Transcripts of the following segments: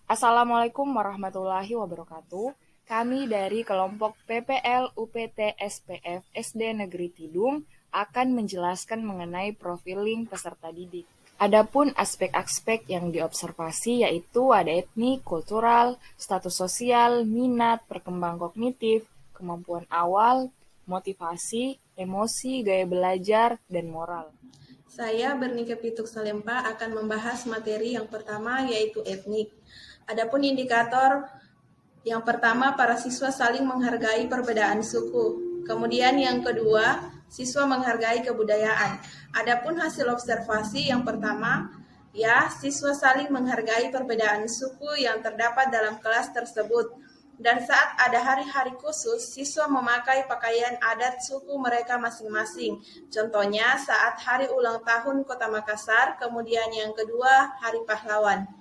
Assalamualaikum warahmatullahi wabarakatuh. Kami dari kelompok PPL UPT SPF SD Negeri Tidung akan menjelaskan mengenai profiling peserta didik. Adapun aspek-aspek yang diobservasi yaitu ada etnik, kultural, status sosial, minat, perkembang kognitif, kemampuan awal, motivasi, emosi, gaya belajar, dan moral. Saya Bernike Pituk Salempa akan membahas materi yang pertama yaitu etnik. Adapun indikator yang pertama para siswa saling menghargai perbedaan suku. Kemudian yang kedua, siswa menghargai kebudayaan. Adapun hasil observasi yang pertama, ya, siswa saling menghargai perbedaan suku yang terdapat dalam kelas tersebut. Dan saat ada hari-hari khusus, siswa memakai pakaian adat suku mereka masing-masing. Contohnya saat hari ulang tahun Kota Makassar, kemudian yang kedua Hari Pahlawan.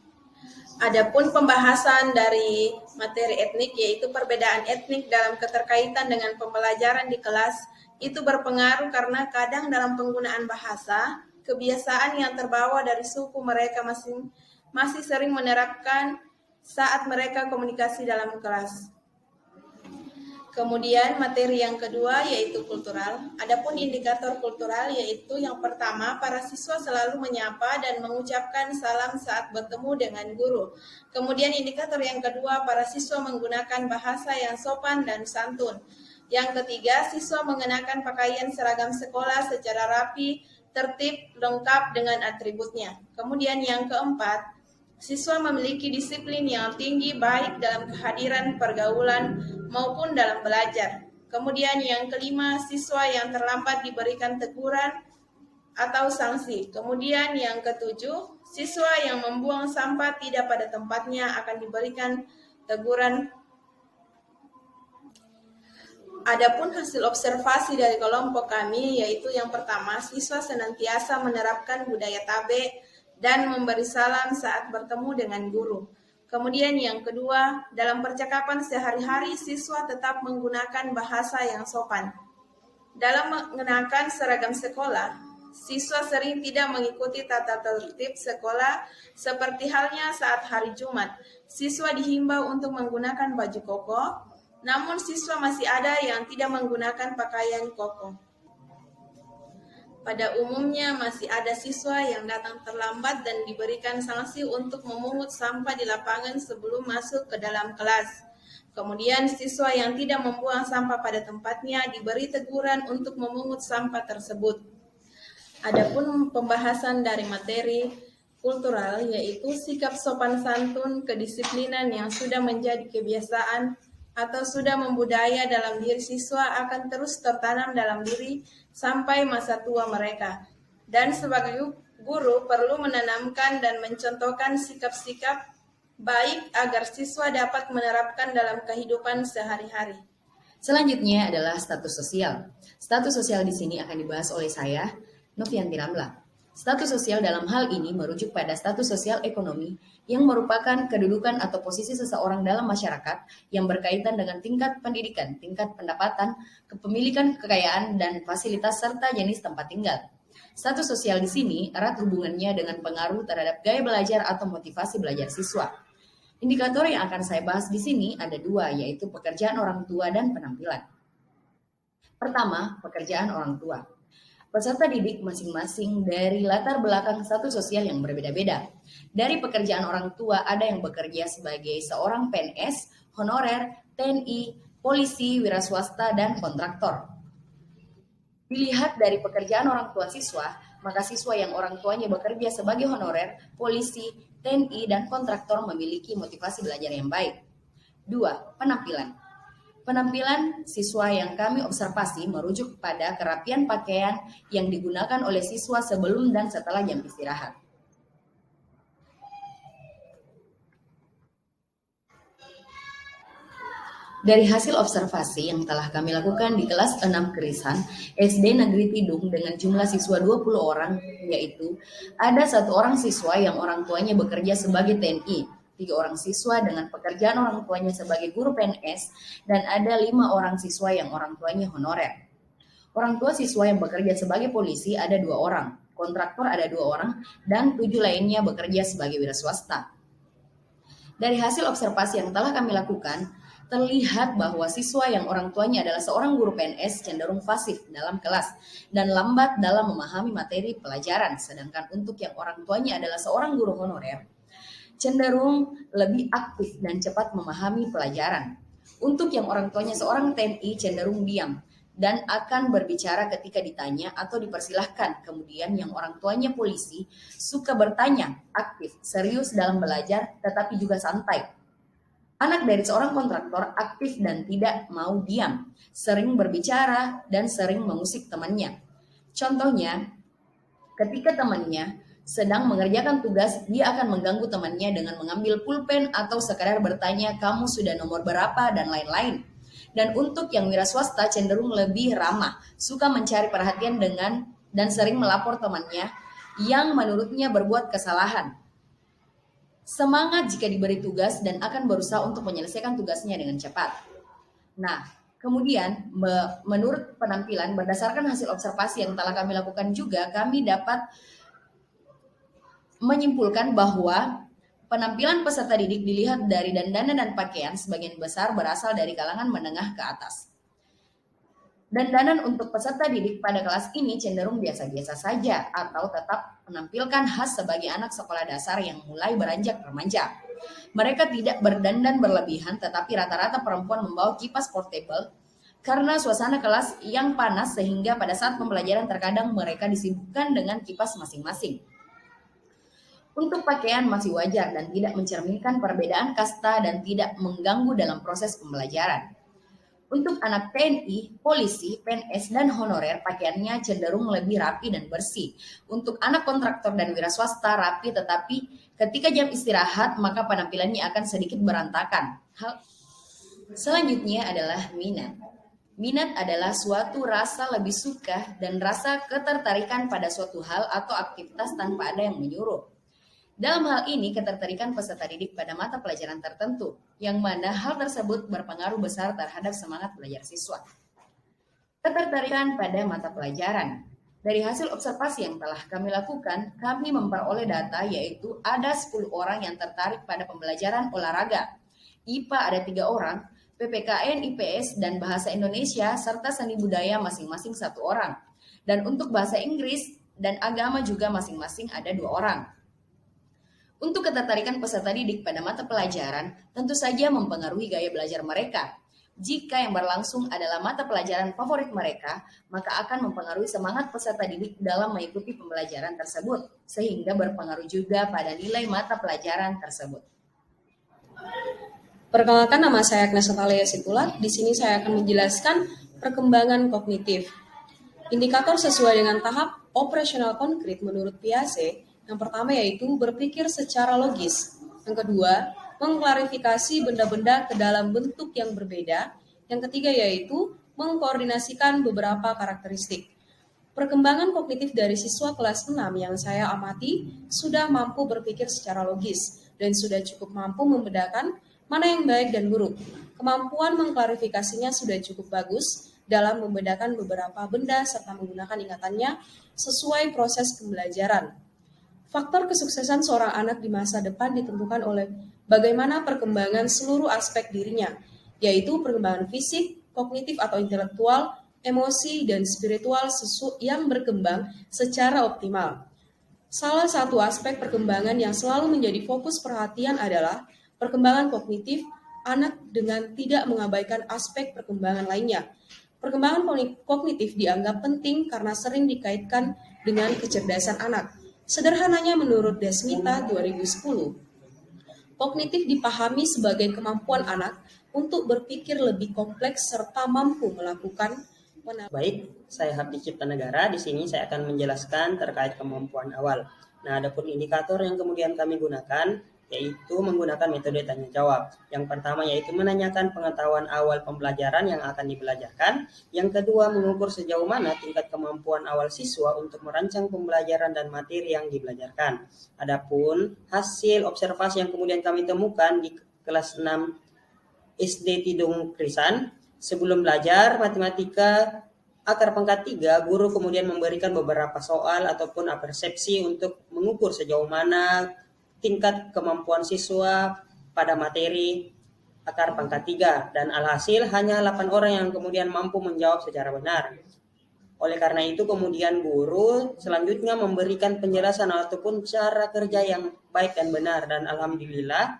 Adapun pembahasan dari materi etnik yaitu perbedaan etnik dalam keterkaitan dengan pembelajaran di kelas itu berpengaruh karena kadang dalam penggunaan bahasa, kebiasaan yang terbawa dari suku mereka masih sering menerapkan saat mereka komunikasi dalam kelas. Kemudian materi yang kedua yaitu kultural. Adapun indikator kultural yaitu yang pertama, para siswa selalu menyapa dan mengucapkan salam saat bertemu dengan guru. Kemudian indikator yang kedua, para siswa menggunakan bahasa yang sopan dan santun. Yang ketiga, siswa mengenakan pakaian seragam sekolah secara rapi, tertib, lengkap dengan atributnya. Kemudian yang keempat, siswa memiliki disiplin yang tinggi baik dalam kehadiran pergaulan maupun dalam belajar. Kemudian yang kelima, siswa yang terlambat diberikan teguran atau sanksi. Kemudian yang ketujuh, siswa yang membuang sampah tidak pada tempatnya akan diberikan teguran. Adapun hasil observasi dari kelompok kami yaitu yang pertama, siswa senantiasa menerapkan budaya tabe dan memberi salam saat bertemu dengan guru. Kemudian yang kedua, dalam percakapan sehari-hari siswa tetap menggunakan bahasa yang sopan. Dalam mengenakan seragam sekolah, siswa sering tidak mengikuti tata tertib sekolah seperti halnya saat hari Jumat. Siswa dihimbau untuk menggunakan baju koko, namun siswa masih ada yang tidak menggunakan pakaian koko. Pada umumnya masih ada siswa yang datang terlambat dan diberikan sanksi untuk memungut sampah di lapangan sebelum masuk ke dalam kelas. Kemudian siswa yang tidak membuang sampah pada tempatnya diberi teguran untuk memungut sampah tersebut. Adapun pembahasan dari materi kultural yaitu sikap sopan santun, kedisiplinan yang sudah menjadi kebiasaan atau sudah membudaya dalam diri siswa akan terus tertanam dalam diri sampai masa tua mereka. Dan sebagai guru perlu menanamkan dan mencontohkan sikap-sikap baik agar siswa dapat menerapkan dalam kehidupan sehari-hari. Selanjutnya adalah status sosial. Status sosial di sini akan dibahas oleh saya, Novianti Ramla. Status sosial dalam hal ini merujuk pada status sosial ekonomi yang merupakan kedudukan atau posisi seseorang dalam masyarakat yang berkaitan dengan tingkat pendidikan, tingkat pendapatan, kepemilikan kekayaan, dan fasilitas serta jenis tempat tinggal. Status sosial di sini erat hubungannya dengan pengaruh terhadap gaya belajar atau motivasi belajar siswa. Indikator yang akan saya bahas di sini ada dua, yaitu pekerjaan orang tua dan penampilan. Pertama, pekerjaan orang tua. Peserta didik masing-masing dari latar belakang status sosial yang berbeda-beda. Dari pekerjaan orang tua ada yang bekerja sebagai seorang PNS, honorer, TNI, polisi, wira swasta, dan kontraktor. Dilihat dari pekerjaan orang tua siswa, maka siswa yang orang tuanya bekerja sebagai honorer, polisi, TNI, dan kontraktor memiliki motivasi belajar yang baik. 2. Penampilan. Penampilan siswa yang kami observasi merujuk pada kerapian pakaian yang digunakan oleh siswa sebelum dan setelah jam istirahat. Dari hasil observasi yang telah kami lakukan di kelas 6 Kerisan, SD Negeri Tidung dengan jumlah siswa 20 orang, yaitu ada 1 orang siswa yang orang tuanya bekerja sebagai TNI, 3 orang siswa dengan pekerjaan orang tuanya sebagai guru PNS, dan ada 5 orang siswa yang orang tuanya honorer. Orang tua siswa yang bekerja sebagai polisi ada 2 orang, kontraktor ada 2 orang, dan 7 lainnya bekerja sebagai wira swasta. Dari hasil observasi yang telah kami lakukan, terlihat bahwa siswa yang orang tuanya adalah seorang guru PNS cenderung fasif dalam kelas dan lambat dalam memahami materi pelajaran, sedangkan untuk yang orang tuanya adalah seorang guru honorer, cenderung lebih aktif dan cepat memahami pelajaran. Untuk yang orang tuanya seorang TNI cenderung diam dan akan berbicara ketika ditanya atau dipersilahkan. Kemudian yang orang tuanya polisi suka bertanya, aktif, serius dalam belajar, tetapi juga santai. Anak dari seorang kontraktor aktif dan tidak mau diam, sering berbicara dan sering mengusik temannya. Contohnya, ketika temannya sedang mengerjakan tugas, dia akan mengganggu temannya dengan mengambil pulpen atau sekadar bertanya, kamu sudah nomor berapa, dan lain-lain. Dan untuk yang wira swasta cenderung lebih ramah, suka mencari perhatian dan sering melapor temannya yang menurutnya berbuat kesalahan. Semangat jika diberi tugas dan akan berusaha untuk menyelesaikan tugasnya dengan cepat. Nah, kemudian menurut penampilan berdasarkan hasil observasi yang telah kami lakukan juga, kami dapat menyimpulkan bahwa penampilan peserta didik dilihat dari dandanan dan pakaian sebagian besar berasal dari kalangan menengah ke atas. Dandanan untuk peserta didik pada kelas ini cenderung biasa-biasa saja atau tetap menampilkan khas sebagai anak sekolah dasar yang mulai beranjak remaja. Mereka tidak berdandan berlebihan, tetapi rata-rata perempuan membawa kipas portable karena suasana kelas yang panas sehingga pada saat pembelajaran terkadang mereka disibukkan dengan kipas masing-masing. Untuk pakaian masih wajar dan tidak mencerminkan perbedaan kasta dan tidak mengganggu dalam proses pembelajaran. Untuk anak TNI, polisi, PNS, dan honorer, pakaiannya cenderung lebih rapi dan bersih. Untuk anak kontraktor dan wira swasta rapi, tetapi ketika jam istirahat maka penampilannya akan sedikit berantakan. Hal selanjutnya adalah minat. Minat adalah suatu rasa lebih suka dan rasa ketertarikan pada suatu hal atau aktivitas tanpa ada yang menyuruh. Dalam hal ini, ketertarikan peserta didik pada mata pelajaran tertentu, yang mana hal tersebut berpengaruh besar terhadap semangat belajar siswa. Ketertarikan pada mata pelajaran. Dari hasil observasi yang telah kami lakukan, kami memperoleh data yaitu ada 10 orang yang tertarik pada pembelajaran olahraga. IPA ada 3 orang, PPKN, IPS, dan Bahasa Indonesia, serta seni budaya masing-masing 1 orang. Dan untuk bahasa Inggris dan agama juga masing-masing ada 2 orang. Untuk ketertarikan peserta didik pada mata pelajaran, tentu saja mempengaruhi gaya belajar mereka. Jika yang berlangsung adalah mata pelajaran favorit mereka, maka akan mempengaruhi semangat peserta didik dalam mengikuti pembelajaran tersebut, sehingga berpengaruh juga pada nilai mata pelajaran tersebut. Perkenalkan, nama saya Agnes Natalia Situlat. Di sini saya akan menjelaskan perkembangan kognitif. Indikator sesuai dengan tahap operasional konkret menurut Piaget. Yang pertama yaitu berpikir secara logis. Yang kedua, mengklarifikasi benda-benda ke dalam bentuk yang berbeda. Yang ketiga yaitu mengkoordinasikan beberapa karakteristik. Perkembangan kognitif dari siswa kelas 6 yang saya amati sudah mampu berpikir secara logis dan sudah cukup mampu membedakan mana yang baik dan buruk. Kemampuan mengklarifikasinya sudah cukup bagus dalam membedakan beberapa benda serta menggunakan ingatannya sesuai proses pembelajaran. Faktor kesuksesan seorang anak di masa depan ditentukan oleh bagaimana perkembangan seluruh aspek dirinya, yaitu perkembangan fisik, kognitif atau intelektual, emosi, dan spiritual yang berkembang secara optimal. Salah satu aspek perkembangan yang selalu menjadi fokus perhatian adalah perkembangan kognitif anak dengan tidak mengabaikan aspek perkembangan lainnya. Perkembangan kognitif dianggap penting karena sering dikaitkan dengan kecerdasan anak. Sederhananya menurut Desmita 2010, kognitif dipahami sebagai kemampuan anak untuk berpikir lebih kompleks serta mampu melakukan Baik, saya Habdi Cipta Negara. Di sini saya akan menjelaskan terkait kemampuan awal. Nah, adapun indikator yang kemudian kami gunakan yaitu menggunakan metode tanya jawab. Yang pertama yaitu menanyakan pengetahuan awal pembelajaran yang akan dibelajarkan. Yang kedua, mengukur sejauh mana tingkat kemampuan awal siswa untuk merancang pembelajaran dan materi yang dibelajarkan. Adapun hasil observasi yang kemudian kami temukan di kelas 6 SD Tidung Krisan, sebelum belajar matematika akar pangkat 3, guru kemudian memberikan beberapa soal ataupun persepsi untuk mengukur sejauh mana tingkat kemampuan siswa pada materi akar pangkat 3 dan alhasil hanya 8 orang yang kemudian mampu menjawab secara benar. Oleh karena itu kemudian guru selanjutnya memberikan penjelasan ataupun cara kerja yang baik dan benar, dan alhamdulillah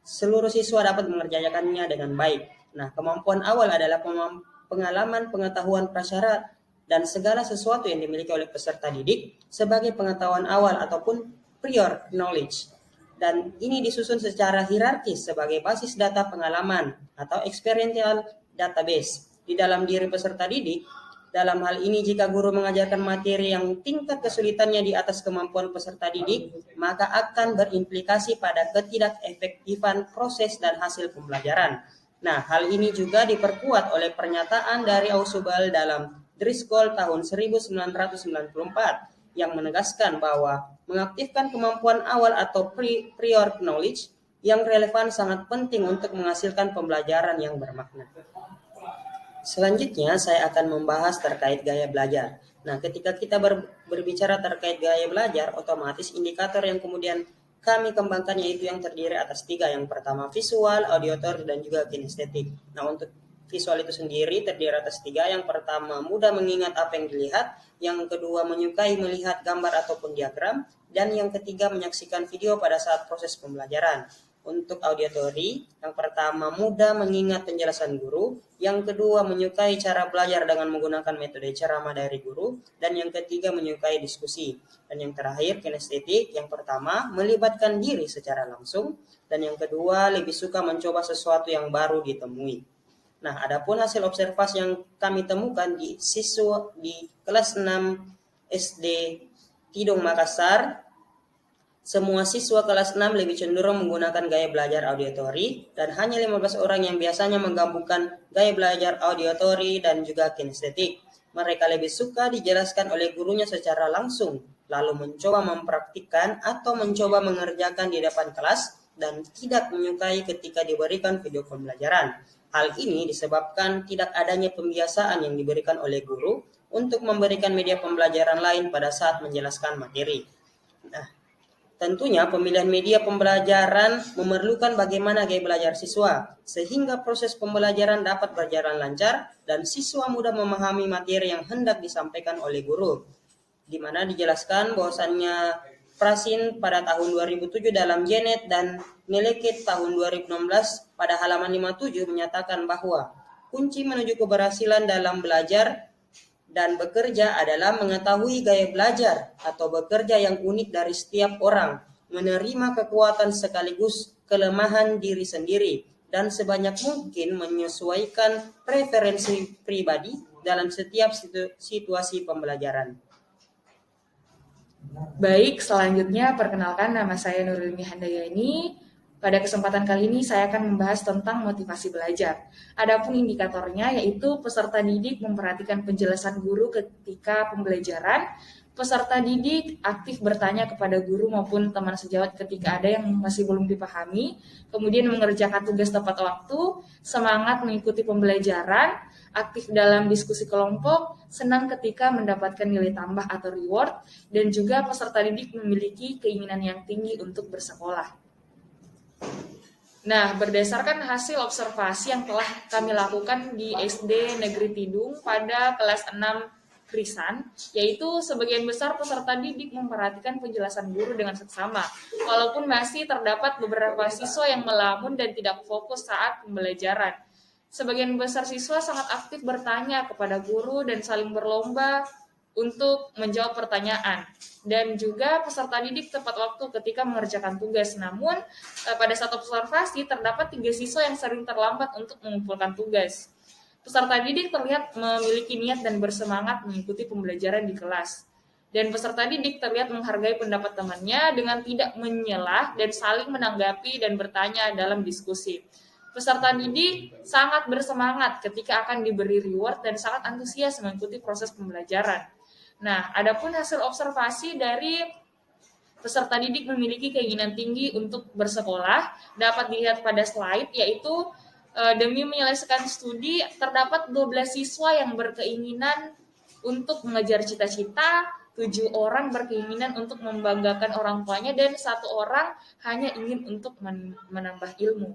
seluruh siswa dapat mengerjakannya dengan baik. Nah, kemampuan awal adalah pengalaman, pengetahuan prasyarat dan segala sesuatu yang dimiliki oleh peserta didik sebagai pengetahuan awal ataupun prior knowledge. Dan ini disusun secara hierarkis sebagai basis data pengalaman atau experiential database di dalam diri peserta didik. Dalam hal ini, jika guru mengajarkan materi yang tingkat kesulitannya di atas kemampuan peserta didik, maka akan berimplikasi pada ketidakefektifan proses dan hasil pembelajaran. Nah, hal ini juga diperkuat oleh pernyataan dari Ausubel dalam Driscoll tahun 1994 yang menegaskan bahwa mengaktifkan kemampuan awal atau prior knowledge yang relevan sangat penting untuk menghasilkan pembelajaran yang bermakna. Selanjutnya saya akan membahas terkait gaya belajar. Nah, ketika kita berbicara terkait gaya belajar, otomatis indikator yang kemudian kami kembangkan yaitu yang terdiri atas 3. Yang pertama visual, auditory, dan juga kinestetik. Nah, untuk visual itu sendiri terdiri atas 3. Yang pertama mudah mengingat apa yang dilihat, yang kedua menyukai melihat gambar ataupun diagram, dan yang ketiga menyaksikan video pada saat proses pembelajaran. Untuk auditory, yang pertama mudah mengingat penjelasan guru, yang kedua menyukai cara belajar dengan menggunakan metode ceramah dari guru, dan yang ketiga menyukai diskusi. Dan yang terakhir kinestetik, yang pertama melibatkan diri secara langsung, dan yang kedua lebih suka mencoba sesuatu yang baru ditemui. Nah, adapun hasil observasi yang kami temukan di siswa di kelas 6 SD Tidung Makassar, semua siswa kelas 6 lebih cenderung menggunakan gaya belajar auditory dan hanya 15 orang yang biasanya menggabungkan gaya belajar auditory dan juga kinestetik. Mereka lebih suka dijelaskan oleh gurunya secara langsung, lalu mencoba mempraktikkan atau mencoba mengerjakan di depan kelas dan tidak menyukai ketika diberikan video pembelajaran. Hal ini disebabkan tidak adanya pembiasaan yang diberikan oleh guru untuk memberikan media pembelajaran lain pada saat menjelaskan materi. Nah, tentunya pemilihan media pembelajaran memerlukan bagaimana gaya belajar siswa, sehingga proses pembelajaran dapat berjalan lancar dan siswa mudah memahami materi yang hendak disampaikan oleh guru. Di mana dijelaskan bahwasannya Prasin pada tahun 2007 dalam Janet dan Neleket tahun 2016 pada halaman 57 menyatakan bahwa kunci menuju keberhasilan dalam belajar dan bekerja adalah mengetahui gaya belajar atau bekerja yang unik dari setiap orang, menerima kekuatan sekaligus kelemahan diri sendiri, dan sebanyak mungkin menyesuaikan preferensi pribadi dalam setiap situasi pembelajaran. Baik, selanjutnya perkenalkan nama saya Nurulini Handayani. Pada kesempatan kali ini saya akan membahas tentang motivasi belajar. Adapun indikatornya yaitu peserta didik memperhatikan penjelasan guru ketika pembelajaran, peserta didik aktif bertanya kepada guru maupun teman sejawat ketika ada yang masih belum dipahami, kemudian mengerjakan tugas tepat waktu, semangat mengikuti pembelajaran, aktif dalam diskusi kelompok, senang ketika mendapatkan nilai tambah atau reward, dan juga peserta didik memiliki keinginan yang tinggi untuk bersekolah. Nah, berdasarkan hasil observasi yang telah kami lakukan di SD Negeri Tidung pada kelas 6 Krisan, yaitu sebagian besar peserta didik memperhatikan penjelasan guru dengan seksama, walaupun masih terdapat beberapa siswa yang melamun dan tidak fokus saat pembelajaran. Sebagian besar siswa sangat aktif bertanya kepada guru dan saling berlomba untuk menjawab pertanyaan. Dan juga peserta didik tepat waktu ketika mengerjakan tugas. Namun, pada saat observasi terdapat 3 siswa yang sering terlambat untuk mengumpulkan tugas. Peserta didik terlihat memiliki niat dan bersemangat mengikuti pembelajaran di kelas. Dan peserta didik terlihat menghargai pendapat temannya dengan tidak menyelah dan saling menanggapi dan bertanya dalam diskusi. Peserta didik sangat bersemangat ketika akan diberi reward dan sangat antusias mengikuti proses pembelajaran. Nah, adapun hasil observasi dari peserta didik memiliki keinginan tinggi untuk bersekolah dapat dilihat pada slide, yaitu demi menyelesaikan studi terdapat 12 siswa yang berkeinginan untuk mengejar cita-cita 7 orang berkeinginan untuk membanggakan orang tuanya dan 1 orang hanya ingin untuk menambah ilmu.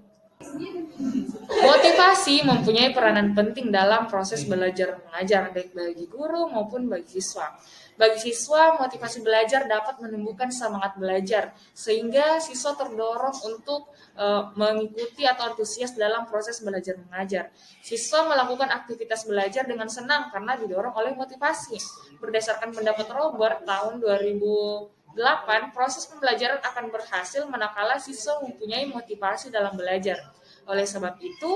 Motivasi mempunyai peranan penting dalam proses belajar mengajar, baik bagi guru maupun bagi siswa. Bagi siswa, motivasi belajar dapat menumbuhkan semangat belajar, sehingga siswa terdorong untuk mengikuti atau antusias dalam proses belajar mengajar. Siswa melakukan aktivitas belajar dengan senang karena didorong oleh motivasi. Berdasarkan pendapat Robert tahun 2008, proses pembelajaran akan berhasil manakala siswa mempunyai motivasi dalam belajar. Oleh sebab itu,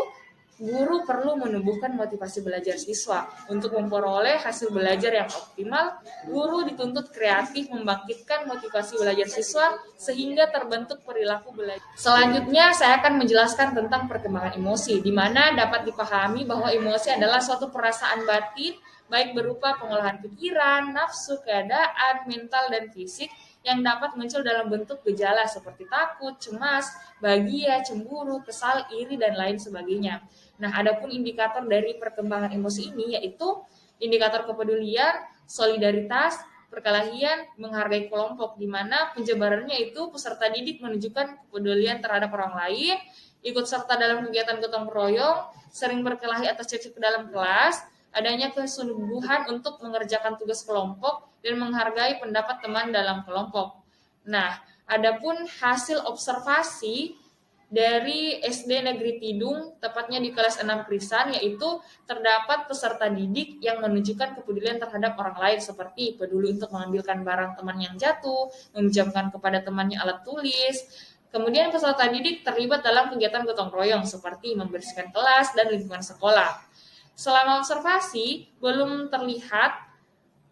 guru perlu menumbuhkan motivasi belajar siswa. Untuk memperoleh hasil belajar yang optimal, guru dituntut kreatif membangkitkan motivasi belajar siswa sehingga terbentuk perilaku belajar. Selanjutnya, saya akan menjelaskan tentang perkembangan emosi, di mana dapat dipahami bahwa emosi adalah suatu perasaan batin, baik berupa pengolahan pikiran, nafsu, keadaan, mental, dan fisik, yang dapat muncul dalam bentuk gejala seperti takut, cemas, bahagia, cemburu, kesal, iri, dan lain sebagainya. Nah, adapun indikator dari perkembangan emosi ini yaitu indikator kepedulian, solidaritas, perkelahian, menghargai kelompok, di mana penjabarannya itu peserta didik menunjukkan kepedulian terhadap orang lain, ikut serta dalam kegiatan gotong royong, sering berkelahi atau cekcok dalam kelas, adanya kesungguhan untuk mengerjakan tugas kelompok, dan menghargai pendapat teman dalam kelompok. Nah, adapun hasil observasi dari SD Negeri Tidung, tepatnya di kelas 6 Krisan, yaitu terdapat peserta didik yang menunjukkan kepedulian terhadap orang lain, seperti peduli untuk mengambilkan barang teman yang jatuh, meminjamkan kepada temannya alat tulis. Kemudian peserta didik terlibat dalam kegiatan gotong royong, seperti membersihkan kelas dan lingkungan sekolah. Selama observasi, belum terlihat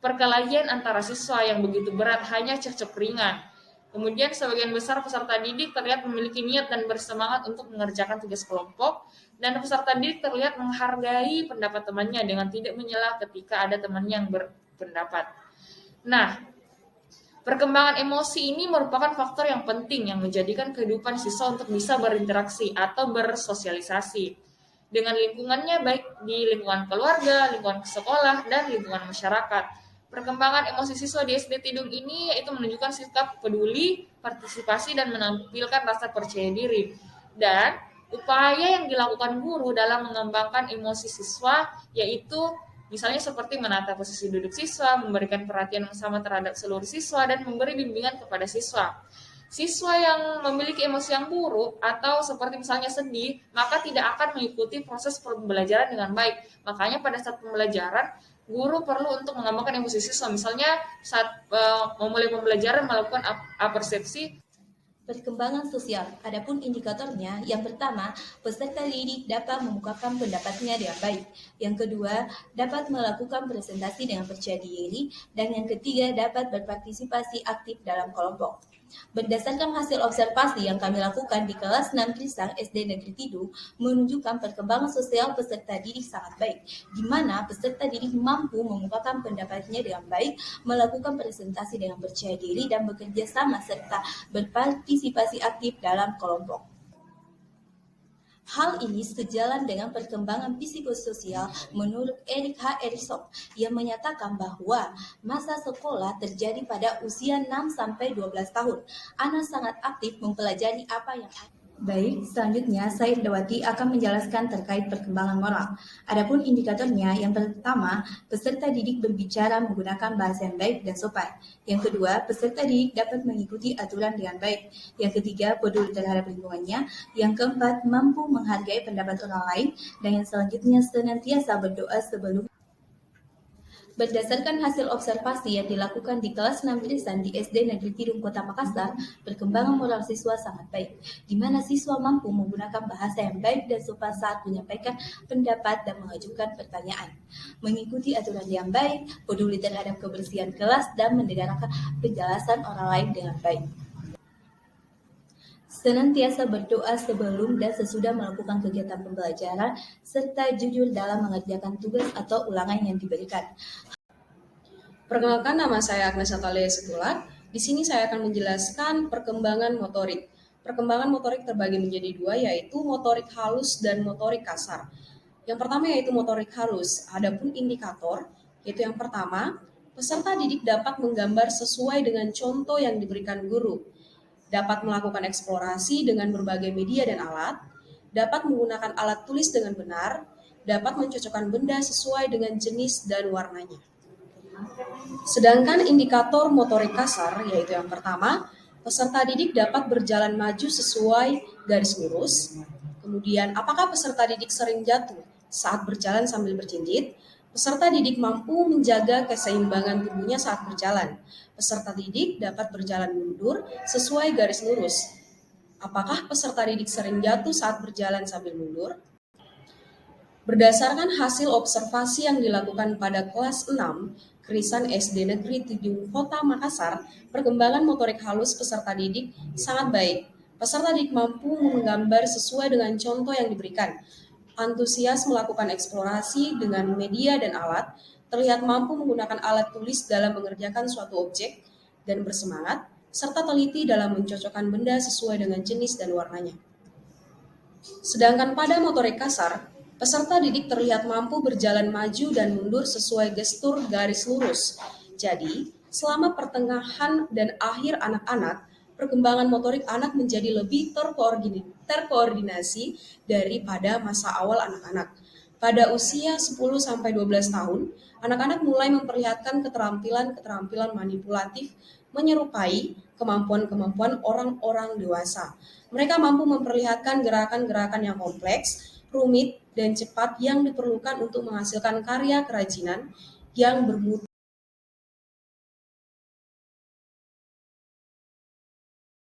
perkelahian antara siswa yang begitu berat, hanya cekcok ringan. Kemudian sebagian besar peserta didik terlihat memiliki niat dan bersemangat untuk mengerjakan tugas kelompok, dan peserta didik terlihat menghargai pendapat temannya dengan tidak menyela ketika ada temannya yang berpendapat. Nah, perkembangan emosi ini merupakan faktor yang penting yang menjadikan kehidupan siswa untuk bisa berinteraksi atau bersosialisasi dengan lingkungannya, baik di lingkungan keluarga, lingkungan sekolah, dan lingkungan masyarakat. Perkembangan emosi siswa di SD Tidung ini yaitu menunjukkan sikap peduli, partisipasi, dan menampilkan rasa percaya diri. Dan upaya yang dilakukan guru dalam mengembangkan emosi siswa yaitu misalnya seperti menata posisi duduk siswa, memberikan perhatian yang sama terhadap seluruh siswa, dan memberi bimbingan kepada siswa. Siswa yang memiliki emosi yang buruk atau seperti misalnya sedih, maka tidak akan mengikuti proses pembelajaran dengan baik. Makanya pada saat pembelajaran, guru perlu untuk mengembangkan emosi siswa. Misalnya saat memulai pembelajaran melakukan apersepsi. Perkembangan sosial. Adapun indikatornya, yang pertama, peserta didik dapat mengungkapkan pendapatnya dengan baik. Yang kedua, dapat melakukan presentasi dengan percaya diri. Dan yang ketiga, dapat berpartisipasi aktif dalam kelompok. Berdasarkan hasil observasi yang kami lakukan di kelas 6 Trisang SD Negeri Tidung, menunjukkan perkembangan sosial peserta didik sangat baik, di mana peserta didik mampu mengungkapkan pendapatnya dengan baik, melakukan presentasi dengan percaya diri, dan bekerja sama serta berpartisipasi aktif dalam kelompok. Hal ini sejalan dengan perkembangan psikososial menurut Erik H. Erikson yang menyatakan bahwa masa sekolah terjadi pada usia 6-12 tahun. Anak sangat aktif mempelajari apa yang ada. Baik, selanjutnya saya Dawati akan menjelaskan terkait perkembangan moral. Adapun indikatornya, yang pertama, peserta didik berbicara menggunakan bahasa yang baik dan sopan. Yang kedua, peserta didik dapat mengikuti aturan dengan baik. Yang ketiga, peduli terhadap lingkungannya. Yang keempat, mampu menghargai pendapat orang lain. Dan yang selanjutnya, senantiasa berdoa sebelum. Berdasarkan hasil observasi yang dilakukan di kelas 6 Trisang di SD Negeri Tidung Kota Makassar, perkembangan moral siswa sangat baik, di mana siswa mampu menggunakan bahasa yang baik dan sopan saat menyampaikan pendapat dan mengajukan pertanyaan, mengikuti aturan yang baik, peduli terhadap kebersihan kelas, dan mendengarkan penjelasan orang lain dengan baik. Senantiasa berdoa sebelum dan sesudah melakukan kegiatan pembelajaran, serta jujur dalam mengerjakan tugas atau ulangan yang diberikan. Perkenalkan, nama saya Agnes Natalia Situlat. Di sini saya akan menjelaskan perkembangan motorik. Perkembangan motorik terbagi menjadi dua, yaitu motorik halus dan motorik kasar. Yang pertama yaitu motorik halus. Adapun indikator, yaitu yang pertama, peserta didik dapat menggambar sesuai dengan contoh yang diberikan guru, dapat melakukan eksplorasi dengan berbagai media dan alat, dapat menggunakan alat tulis dengan benar, dapat mencocokkan benda sesuai dengan jenis dan warnanya. Sedangkan indikator motorik kasar, yaitu yang pertama, peserta didik dapat berjalan maju sesuai garis lurus. Kemudian, apakah peserta didik sering jatuh saat berjalan sambil berjinjit? Peserta didik mampu menjaga keseimbangan tubuhnya saat berjalan. Peserta didik dapat berjalan mundur sesuai garis lurus. Apakah peserta didik sering jatuh saat berjalan sambil mundur? Berdasarkan hasil observasi yang dilakukan pada kelas 6, Krisan SD Negeri 7 Kota Makassar, perkembangan motorik halus peserta didik sangat baik. Peserta didik mampu menggambar sesuai dengan contoh yang diberikan. Antusias melakukan eksplorasi dengan media dan alat, terlihat mampu menggunakan alat tulis dalam mengerjakan suatu objek, dan bersemangat, serta teliti dalam mencocokkan benda sesuai dengan jenis dan warnanya. Sedangkan pada motorik kasar, peserta didik terlihat mampu berjalan maju dan mundur sesuai gestur garis lurus. Jadi, selama pertengahan dan akhir anak-anak, perkembangan motorik anak menjadi lebih terkoordinasi daripada masa awal anak-anak. Pada usia 10-12 tahun, anak-anak mulai memperlihatkan keterampilan-keterampilan manipulatif menyerupai kemampuan-kemampuan orang-orang dewasa. Mereka mampu memperlihatkan gerakan-gerakan yang kompleks, rumit, dan cepat yang diperlukan untuk menghasilkan karya kerajinan yang bermutu